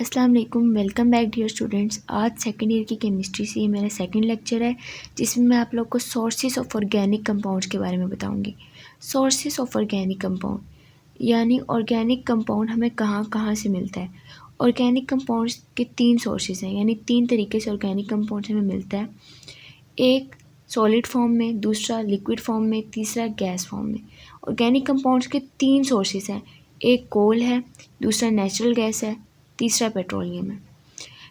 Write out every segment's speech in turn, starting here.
अस्सलाम वालेकुम, welcome back dear students. आज सेकेंड ईयर की केमिस्ट्री से ये मेरा सेकंड लेक्चर है जिसमें मैं आप लोग को सोर्सेज ऑफ ऑर्गेनिक कंपाउंड्स के बारे में बताऊंगी। सोर्सेज ऑफ ऑर्गेनिक कंपाउंड यानी ऑर्गेनिक कंपाउंड हमें कहाँ कहाँ से मिलता है। ऑर्गेनिक कंपाउंड्स के तीन सोर्सेज हैं, यानी तीन तरीके से ऑर्गेनिक कंपाउंड्स हमें मिलता है। एक सॉलिड फॉर्म में, दूसरा लिक्विड फॉर्म में, तीसरा गैस फॉर्म में। ऑर्गेनिक कंपाउंड्स के तीन सोर्सेज हैं, एक कोल है, दूसरा नेचुरल गैस है, तीसरा पेट्रोलियम है।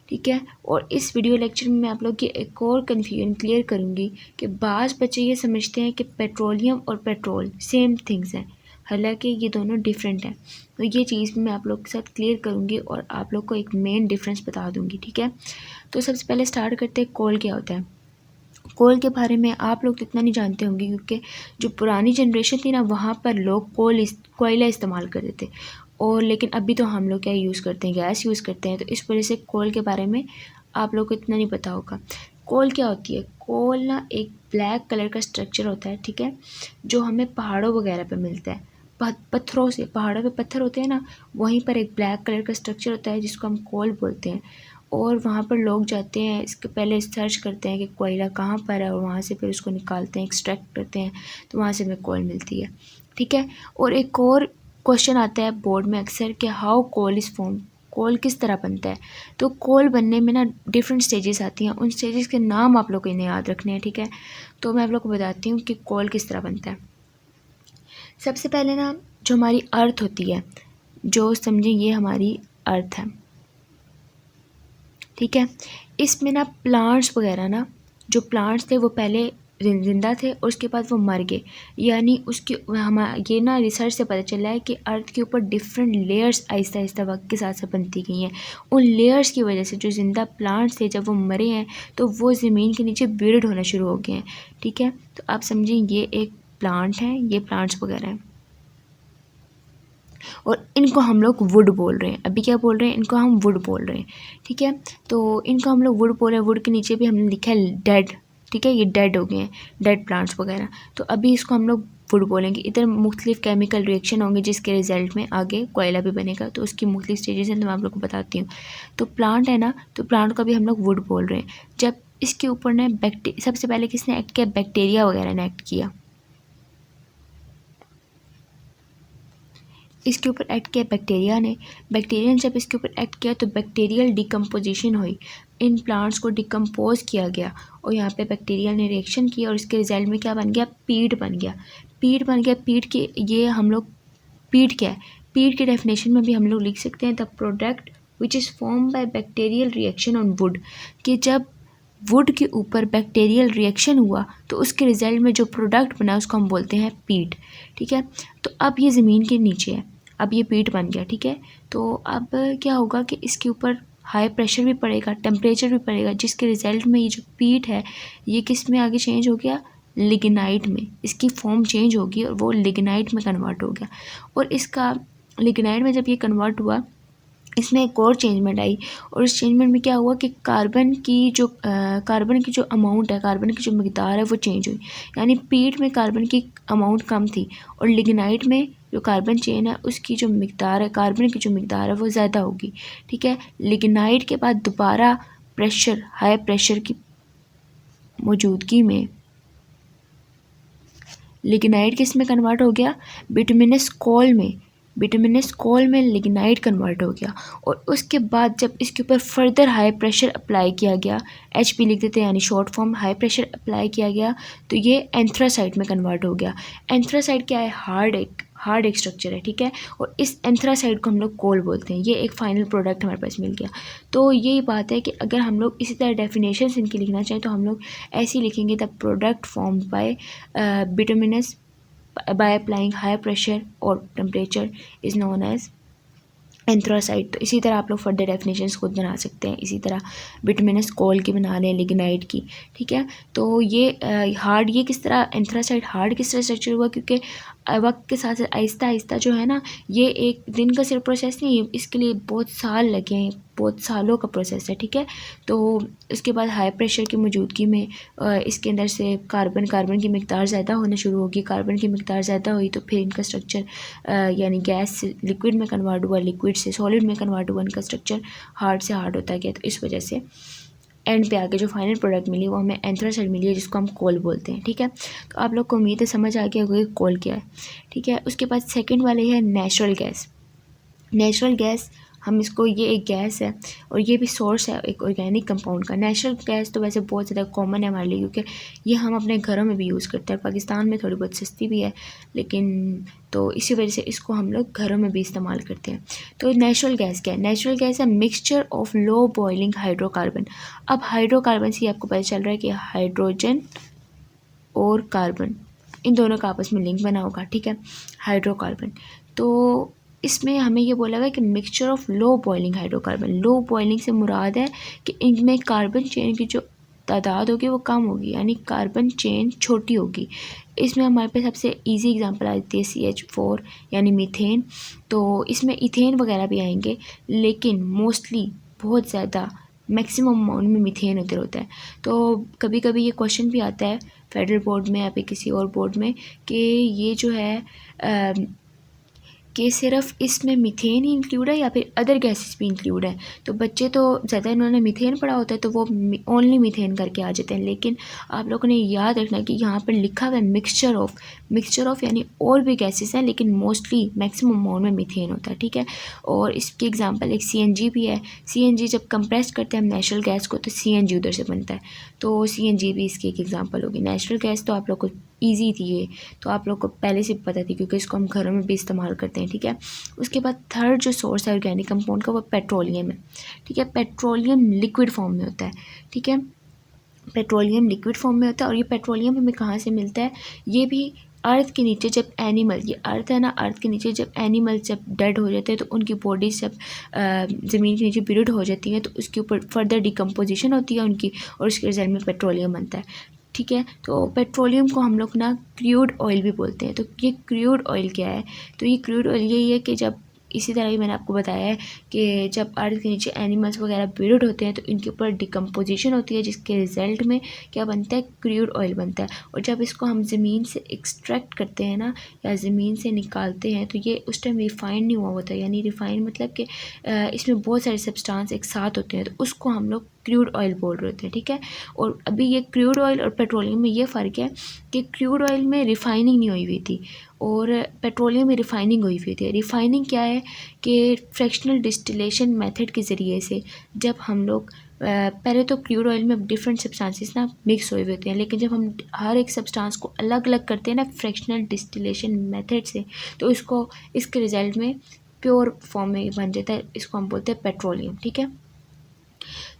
ठीक है, और इस वीडियो लेक्चर में मैं आप लोग की एक और कन्फ्यूजन क्लियर करूँगी कि बाज़ बच्चे ये समझते हैं कि पेट्रोलियम और पेट्रोल सेम थिंग्स हैं, हालांकि ये दोनों डिफरेंट हैं। तो ये चीज़ मैं आप लोग के साथ क्लियर करूँगी और आप लोग को एक मेन डिफरेंस बता दूँगी। ठीक है, तो सबसे पहले स्टार्ट करते हैं कोल क्या होता है। कोल के बारे में आप लोग तो इतना नहीं जानते होंगे क्योंकि जो पुरानी जनरेशन थी ना वहाँ पर लोग कोयला इस्तेमाल करते थे, और लेकिन अभी तो हम लोग क्या यूज़ करते हैं, गैस यूज़ करते हैं। तो इस वजह से कोल के बारे में आप लोग को इतना नहीं पता होगा। कोल क्या होती है? कोल ना एक ब्लैक कलर का स्ट्रक्चर होता है, ठीक है, जो हमें पहाड़ों वगैरह पर मिलता है। पत्थरों से, पहाड़ों पे पत्थर होते हैं ना, वहीं पर एक ब्लैक कलर का स्ट्रक्चर होता है जिसको हम कोल बोलते हैं। और वहाँ पर लोग जाते हैं, इसके पहले सर्च करते हैं कि कोयला कहाँ पर है और वहाँ से फिर उसको निकालते हैं, एक्सट्रैक्ट करते हैं, तो वहाँ से हमें कोल मिलती है। ठीक है, और एक और क्वेश्चन आता है बोर्ड में अक्सर कि हाउ कोल इज़ फॉर्म, कोल किस तरह बनता है। तो कोल बनने में ना डिफरेंट स्टेजेस आती हैं, उन स्टेजेस के नाम आप लोग को इन्हें याद रखने हैं। ठीक है, तो मैं आप लोग को बताती हूँ कि कोल किस तरह बनता है। सबसे पहले ना जो हमारी अर्थ होती है, जो समझें ये हमारी अर्थ है, ठीक है, इसमें ना प्लांट्स वगैरह ना, जो प्लांट्स थे वो पहले जिंदा थे और उसके बाद वो मर गए। यानी उसकी ये ना रिसर्च से पता चला है कि अर्थ के ऊपर डिफरेंट लेयर्स आहिस्ता आहिस्ता वक्त के साथ साथ बनती गई हैं। उन लेयर्स की वजह से जो ज़िंदा प्लांट्स थे जब वो मरे हैं तो वो ज़मीन के नीचे बिल्ड होना शुरू हो गए हैं। ठीक है, तो आप समझें ये एक प्लांट है, ये प्लांट्स वगैरह हैं और इनको हम लोग वुड बोल रहे हैं। अभी क्या बोल रहे हैं? इनको हम वुड बोल रहे हैं। ठीक है, तो इनको हम लोग वुड बोल रहे हैं। वुड के नीचे भी हमने लिखा है डेड। ठीक है, ये डेड हो गए हैं, डेड प्लांट्स वगैरह। तो अभी इसको हम लोग वुड बोलेंगे। इधर मुख्तलिफ केमिकल रिएक्शन होंगे जिसके रिजल्ट में आगे कोयला भी बनेगा, तो उसकी मुख्तलिफ स्टेजेस हैं, तो मैं आप लोग को बताती हूँ। तो प्लांट है ना, तो प्लांट को भी हम लोग वुड बोल रहे हैं। जब इसके ऊपर ने सबसे पहले किसने एक्ट किया? बैक्टीरिया वगैरह ने एक्ट किया। इसके ऊपर एक्ट किया बैक्टीरिया ने। बैक्टीरिया ने जब इसके ऊपर एक्ट किया तो बैक्टीरियल डिकम्पोजिशन हुई, इन प्लांट्स को डिकम्पोज किया गया और यहाँ पे बैक्टीरिया ने रिएक्शन किया और इसके रिजल्ट में क्या बन गया? पीट बन गया। पीट बन गया। पीट के ये हम लोग, पीट क्या है? पीट के डेफिनेशन में भी हम लोग लिख सकते हैं the product which is form by bacterial reaction on would, कि जब वुड के ऊपर बैक्टीरियल रिएक्शन हुआ तो उसके रिजल्ट में जो प्रोडक्ट बना उसको हम बोलते हैं पीट। ठीक है, तो अब ये ज़मीन के नीचे है, अब ये पीट बन गया। ठीक है, तो अब क्या होगा कि इसके ऊपर हाई प्रेशर भी पड़ेगा, टेम्परेचर भी पड़ेगा, जिसके रिजल्ट में ये जो पीट है ये किस में आगे चेंज हो गया? लिग्नाइट में। इसकी फॉर्म चेंज होगी और वो लिग्नाइट में कन्वर्ट हो गया। और इसका लिग्नाइट में जब ये कन्वर्ट हुआ, इसमें एक और चेंजमेंट आई और इस चेंजमेंट में क्या हुआ कि कार्बन की जो अमाउंट है, कार्बन की जो मकदार है वो चेंज हुई। यानी पीट में कार्बन की अमाउंट कम थी और लिग्नाइट में जो कार्बन चेन है उसकी जो मकदार है, कार्बन की जो मकदार है वो ज़्यादा होगी। ठीक है, लिग्नाइट के बाद दोबारा प्रेशर, हाई प्रेशर की मौजूदगी में लिग्नाइट किस में कन्वर्ट हो गया? बिटुमिनस कोल में। बिटुमिनस कोल में लिग्नाइट कन्वर्ट हो गया और उसके बाद जब इसके ऊपर फर्दर हाई प्रेशर अप्लाई किया गया, HP लिख देते हैं यानी short form, high pressure apply किया गया तो ये एंथ्रासाइट में कन्वर्ट हो गया। एंथ्रासाइट क्या है? हार्ड एक स्ट्रक्चर है। ठीक है, और इस एंथ्रासाइट को हम लोग कोल बोलते हैं। ये एक फाइनल प्रोडक्ट हमारे पास मिल गया। तो यही बात है कि अगर हम लोग इसी तरह डेफिनेशंस इनकी लिखना चाहें तो हम लोग ऐसे ही लिखेंगे, the product form by bituminous by applying high pressure or temperature is known as anthracite. तो इसी तरह आप लोग फर्दर डेफिनेशंस खुद बना सकते हैं, इसी तरह बिटुमिनस कोल की बना लें, लिग्नाइट की। ठीक है, तो ये हार्ड, ये किस तरह एंथ्रासाइट हार्ड किस तरह स्ट्रक्चर हुआ? क्योंकि वक्त के साथ साथ आहिस्ता आहिस्ता जो है ना, ये एक दिन का सिर्फ प्रोसेस नहीं है, इसके लिए बहुत साल लगे हैं, बहुत सालों का प्रोसेस है, ठीक है। तो इसके बाद हाई प्रेशर की मौजूदगी में इसके अंदर से कार्बन की मिकदार ज़्यादा होना शुरू होगी। कार्बन की मिकदार ज़्यादा हुई तो फिर इनका स्ट्रक्चर यानी गैस से लिक्विड में कन्वर्ट हुआ, लिक्विड से सॉलिड में कन्वर्ट हुआ, इनका स्ट्रक्चर हार्ड से हार्ड होता गया। तो इस वजह से एंड पे आके जो फाइनल प्रोडक्ट मिली वो हमें एंथ्रासाइड मिली है, जिसको हम कोल बोलते हैं, ठीक है। तो आप लोग को उम्मीद है समझ आ गया होगा कि कोल क्या है, ठीक है। उसके बाद सेकंड वाले है नेचुरल गैस। नेचुरल गैस हम इसको, ये एक गैस है और ये भी सोर्स है एक ऑर्गेनिक कंपाउंड का। नेचुरल गैस तो वैसे बहुत ज़्यादा कॉमन है हमारे लिए, क्योंकि ये हम अपने घरों में भी यूज़ करते हैं। पाकिस्तान में थोड़ी बहुत सस्ती भी है, लेकिन तो इसी वजह से इसको हम लोग घरों में भी इस्तेमाल करते हैं। तो नेचुरल गैस क्या है? नेचुरल गैस है mixture of low boiling hydrocarbon. अब हाइड्रोकार्बन से आपको पता चल रहा है कि हाइड्रोजन और कार्बन, इन दोनों का आपस में लिंक बना होगा, ठीक है, हाइड्रोकार्बन। तो इसमें हमें ये बोला हुआ है कि mixture of low boiling hydrocarbon. Low boiling से मुराद है कि इनमें कार्बन चेन की जो तादाद होगी वो कम होगी, यानी कार्बन चेन छोटी होगी। इसमें हमारे पास सबसे इजी एग्जांपल आ जाती है CH4 यानी मीथेन। तो इसमें इथेन वगैरह भी आएंगे, लेकिन मोस्टली बहुत ज़्यादा मैक्सिमम अमाउंट में मीथेन उधर होता है। तो कभी कभी ये क्वेश्चन भी आता है फेडरल बोर्ड में या फिर किसी और बोर्ड में कि ये जो है कि सिर्फ इसमें मीथेन ही इंक्लूड है या फिर अदर गैसेस भी इंक्लूड है। तो बच्चे तो ज़्यादा इन्होंने मीथेन पढ़ा होता है तो वो ओनली मीथेन करके आ जाते हैं, लेकिन आप लोगों ने याद रखना कि यहाँ पर लिखा हुआ है मिक्सचर ऑफ यानी और भी गैसेस हैं, लेकिन मोस्टली मैक्सिमम अमाउंट में मीथेन होता है, ठीक है। और इसकी एग्जांपल एक CNG भी है। CNG जब कंप्रेस करते हैं हम नेचुरल गैस को तो CNG उधर से बनता है, तो CNG भी इसकी एक एग्जांपल होगी। नेचुरल गैस तो आप लोग को ईजी थी ये, तो आप लोग को पहले से पता थी क्योंकि इसको हम घरों में भी इस्तेमाल करते हैं, ठीक है। उसके बाद थर्ड जो सोर्स है ऑर्गेनिक कंपाउंड का वो पेट्रोलियम है, ठीक है। पेट्रोलियम लिक्विड फॉर्म में होता है, ठीक है। पेट्रोलियम लिक्विड फॉर्म में होता है और ये पेट्रोलियम हमें कहाँ से मिलता है? ये भी अर्थ के नीचे जब एनिमल, ये अर्थ है ना, अर्थ के नीचे जब एनिमल जब डेड हो जाते हैं तो उनकी बॉडी जब ज़मीन के नीचे बिरिड हो जाती हैं तो उसके ऊपर फर्दर डिकम्पोजिशन होती है उनकी, और उसके रिजल्ट में पेट्रोलियम बनता है, ठीक है। तो पेट्रोलियम को हम लोग ना क्रूड ऑयल भी बोलते हैं। तो ये क्रूड ऑयल क्या है? तो ये क्रूड ऑयल यही है कि जब, इसी तरह ही मैंने आपको बताया है कि जब अर्थ के नीचे एनिमल्स वगैरह बिरिड होते हैं तो इनके ऊपर डिकम्पोजिशन होती है, जिसके रिज़ल्ट में क्या बनता है? क्रूड ऑयल बनता है। और जब इसको हम ज़मीन से एक्सट्रैक्ट करते हैं ना, या ज़मीन से निकालते हैं, तो ये उस टाइम रिफ़ाइन नहीं हुआ होता, यानी रिफ़ाइन मतलब कि इसमें बहुत सारे सब्सटेंस एक साथ होते हैं, तो उसको हम लोग क्रूड ऑयल बोल रहे होते हैं, ठीक है। और अभी ये क्रूड ऑयल और पेट्रोलियम में ये फ़र्क है कि क्रूड ऑयल में रिफ़ाइनिंग नहीं हुई हुई थी और पेट्रोलियम में रिफ़ाइनिंग हुई हुई थी। रिफ़ाइनिंग क्या है कि फ्रैक्शनल डिस्टिलेशन मेथड के ज़रिए से जब हम लोग पहले तो क्रूड ऑयल में डिफरेंट सब्सटेंसेस ना मिक्स हुए होते हैं, लेकिन जब हम हर एक सब्सटेंस को अलग अलग करते हैं ना फ्रैक्शनल डिस्टिलेशन मेथड से, तो इसके रिज़ल्ट में प्योर फॉर्म में बन जाता है, इसको हम बोलते हैं पेट्रोलियम, ठीक है।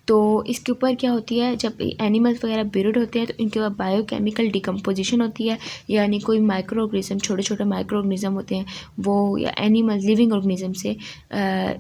तो इसके ऊपर क्या होती है, जब एनिमल्स वगैरह बिरिड होते हैं तो इनके बाद बायोकेमिकल डिकम्पोजिशन होती है, यानी कोई माइक्रो ऑर्गेनिज्म, छोटे छोटे माइक्रो ऑर्गेनिज्म होते हैं वो, या एनिमल लिविंग ऑर्गेनिज्म से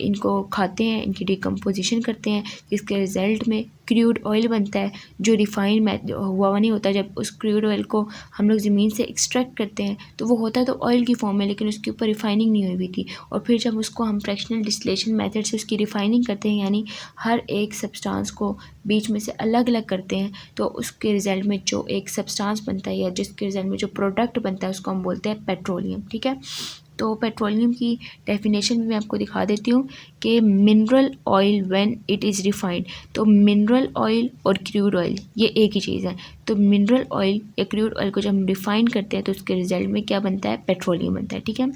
इनको खाते हैं, इनकी डिकम्पोजिशन करते हैं, जिसके रिज़ल्ट में क्रूड ऑयल बनता है, जो रिफ़ाइन हुआ नहीं होता। जब उस क्रूड ऑयल को हम लोग ज़मीन से एक्सट्रैक्ट करते हैं तो वो होता है तो ऑयल की फॉर्म में, लेकिन उसके ऊपर रिफ़ाइनिंग नहीं हुई हुई थी। और फिर जब उसको हम फ्रैक्शनल डिस्टिलेशन मेथड से उसकी रिफ़ाइनिंग करते हैं, यानी हर एक सब्सटेंस को बीच में से अलग अलग करते हैं, तो उसके रिज़ल्ट में जो एक सब्सटेंस बनता है या जिसके रिज़ल्ट में जो प्रोडक्ट बनता है उसको हम बोलते हैं पेट्रोलियम, ठीक है। तो पेट्रोलियम की डेफिनेशन भी मैं आपको दिखा देती हूँ कि mineral oil when it is refined. तो मिनरल ऑयल और क्रूड ऑयल ये एक ही चीज़ है। तो मिनरल ऑयल या क्रूड ऑयल को जब हम रिफाइन करते हैं तो उसके रिज़ल्ट में क्या बनता है? पेट्रोलियम बनता है, ठीक है।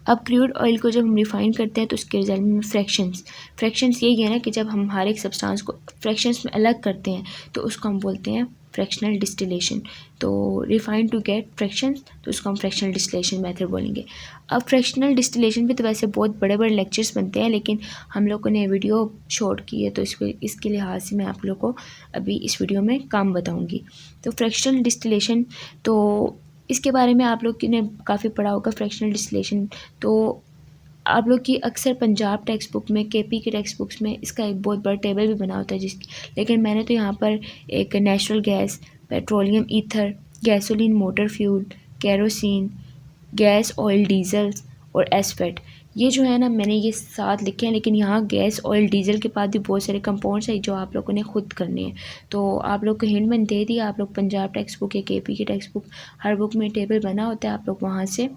अब क्रूड ऑयल को जब हम रिफ़ाइन करते हैं तो उसके रिज़ल्ट में फ्रैक्शंस यही है ना कि जब हम हर एक सब्सटेंस को फ्रैक्शंस में अलग करते हैं तो उसको हम बोलते हैं फ्रैक्शनल डिस्टिलेशन। तो रिफाइन टू गेट फ्रैक्शंस, तो उसको हम फ्रैक्शनल डिस्टिलेशन मेथड बोलेंगे। अब फ्रैक्शनल डिस्टिलेशन पे तो वैसे बहुत बड़े बड़े लेक्चर्स बनते हैं, लेकिन हम लोगों ने वीडियो शॉर्ट की है तो इसके लिहाज से मैं आप लोगों को अभी इस वीडियो में काम बताऊँगी। तो फ्रैक्शनल डिस्टिलेशन, तो इसके बारे में आप लोग ने काफ़ी पढ़ा होगा फ्रैक्शनल डिस्टिलेशन। तो आप लोग की अक्सर पंजाब टेक्स्ट बुक में, KP की टेक्स्ट बुक्स में इसका एक बहुत बड़ा टेबल भी बना होता है लेकिन मैंने तो यहाँ पर एक natural gas, petroleum ether, gasoline motor fuel, kerosene, gas, oil, diesel और एस्फेट। ये जो है ना मैंने ये 7 लिखे हैं, लेकिन यहाँ गैस, ऑयल, डीजल के बाद भी बहुत सारे कंपाउंड्स हैं जो आप लोगों ने खुद करने हैं। तो आप लोग को हिंट मैंने दे दिया, आप लोग पंजाब टेक्स्ट बुक या केपी की टेक्स्ट बुक, हर बुक में टेबल बना होता है, आप लोग वहाँ से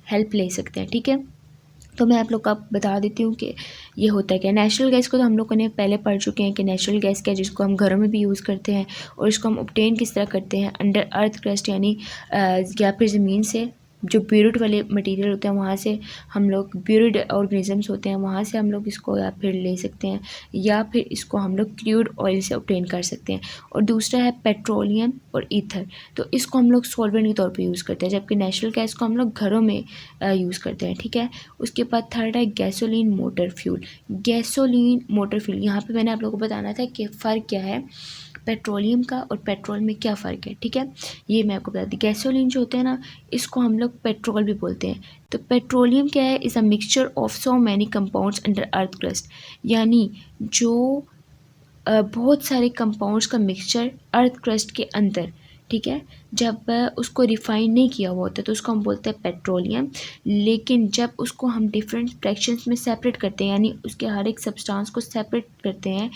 हेल्प ले सकते हैं, ठीक है। तो मैं आप लोग को बता देती हूँ कि ये होता है क्या। नेचुरल गैस को तो हम लोगों ने पहले पढ़ चुके हैं कि नेचुरल गैस क्या है, जिसको हम घरों में भी यूज़ करते हैं, और इसको हम ऑब्टेन किस तरह करते हैं, अंडर अर्थ क्रस्ट यानी या फिर ज़मीन से जो ब्यूरिड वाले मटेरियल होते हैं वहाँ से हम लोग, ब्यूरिड ऑर्गेनिजम्स होते हैं वहाँ से हम लोग इसको या फिर ले सकते हैं, या फिर इसको हम लोग क्रूड ऑयल से ऑब्टेन कर सकते हैं। और दूसरा है पेट्रोलियम और ईथर, तो इसको हम लोग सॉल्वेंट के तौर पे यूज़ करते हैं, जबकि नेचुरल गैस को हम लोग घरों में यूज़ करते हैं, ठीक है। उसके बाद थर्ड है gasoline motor fuel. Gasoline motor fuel, यहाँ पे मैंने आप लोगों को बताना था कि फ़र्क क्या है पेट्रोलियम का और पेट्रोल में, क्या फ़र्क है, ठीक है। ये मैं आपको बता दी। गैसोलीन जो होता है ना, इसको हम लोग पेट्रोल भी बोलते हैं। तो पेट्रोलियम क्या है, is a mixture of so many compounds under earth crust, यानी जो बहुत सारे कंपाउंड्स का मिक्सचर अर्थ क्रस्ट के अंदर, ठीक है। जब उसको रिफ़ाइन नहीं किया हुआ होता तो उसको हम बोलते हैं पेट्रोलियम, लेकिन जब उसको हम डिफरेंट फ्रैक्शंस में सेपरेट करते हैं, यानी उसके हर एक सब्सटेंस को सेपरेट करते हैं,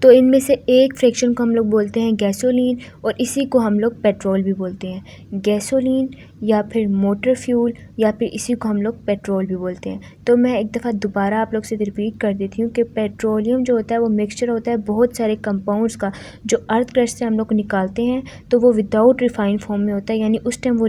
तो इनमें से एक फ्रैक्शन को हम लोग बोलते हैं गैसोलीन, और इसी को हम लोग पेट्रोल भी बोलते हैं। गैसोलीन या फिर मोटर फ्यूल या फिर इसी को हम लोग पेट्रोल भी बोलते हैं। तो मैं एक दफ़ा दोबारा आप लोग से रिपीट कर देती हूँ कि पेट्रोलियम जो होता है वो मिक्सचर होता है बहुत सारे कंपाउंड्स का, जो अर्थ क्रस्ट से हम लोग निकालते हैं, तो वो विदाउट रिफाइंड फॉर्म में होता है, यानी उस टाइम वो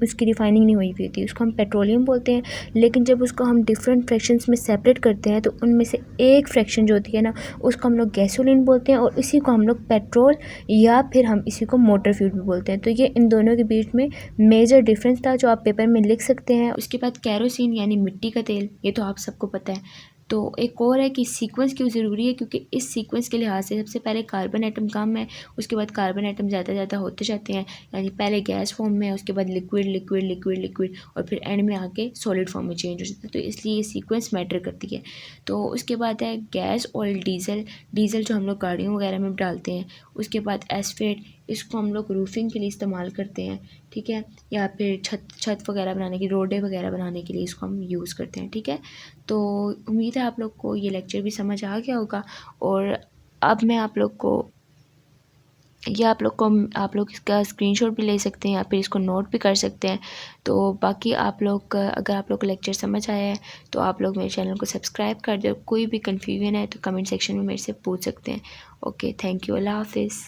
उसकी रिफाइनिंग नहीं हुई हुई थी, उसको हम पेट्रोलियम बोलते हैं। लेकिन जब उसको हम डिफरेंट फ्रैक्शंस में सेपरेट करते हैं तो उनमें से एक फ्रैक्शन जो होती है ना, उसको हम लोग गैसोलीन बोलते हैं, और इसी को हम लोग पेट्रोल या फिर हम इसी को मोटर फ्यूल भी बोलते हैं। तो ये इन दोनों के बीच में मेजर डिफरेंस था जो आप पेपर में लिख सकते हैं। उसके बाद कैरोसिन यानी मिट्टी का तेल, ये तो आप सबको पता है। तो एक और है कि सीक्वेंस क्यों ज़रूरी है, क्योंकि इस सीक्वेंस के लिहाज से सबसे पहले कार्बन एटम कम है, उसके बाद कार्बन एटम ज़्यादा ज़्यादा होते जाते हैं, यानी पहले गैस फॉर्म में, उसके बाद लिक्विड लिक्विड लिक्विड लिक्विड, और फिर एंड में आके सॉलिड फॉर्म में चेंज हो जाता है। तो इसलिए ये सीक्वेंस मैटर करती है। तो उसके बाद है गैस, ऑयल, डीजल। डीजल जो हम लोग गाड़ियों वगैरह में डालते हैं। उसके बाद एस्फेट, इसको हम लोग रूफिंग के लिए इस्तेमाल करते हैं, ठीक है, या फिर छत वगैरह बनाने की, रोडें वगैरह बनाने के लिए इसको हम यूज़ करते हैं, ठीक है। तो उम्मीद है आप लोग को ये लेक्चर भी समझ आ गया होगा, और अब मैं आप लोग को आप लोग इसका स्क्रीनशॉट भी ले सकते हैं या फिर इसको नोट भी कर सकते हैं। तो बाकी आप लोग अगर आप लोग को लेक्चर समझ आया है तो आप लोग मेरे चैनल को सब्सक्राइब कर दो। कोई भी कन्फ्यूजन है तो कमेंट सेक्शन में मेरे से पूछ सकते हैं। ओके, थैंक यू, अल्लाह हाफिज़।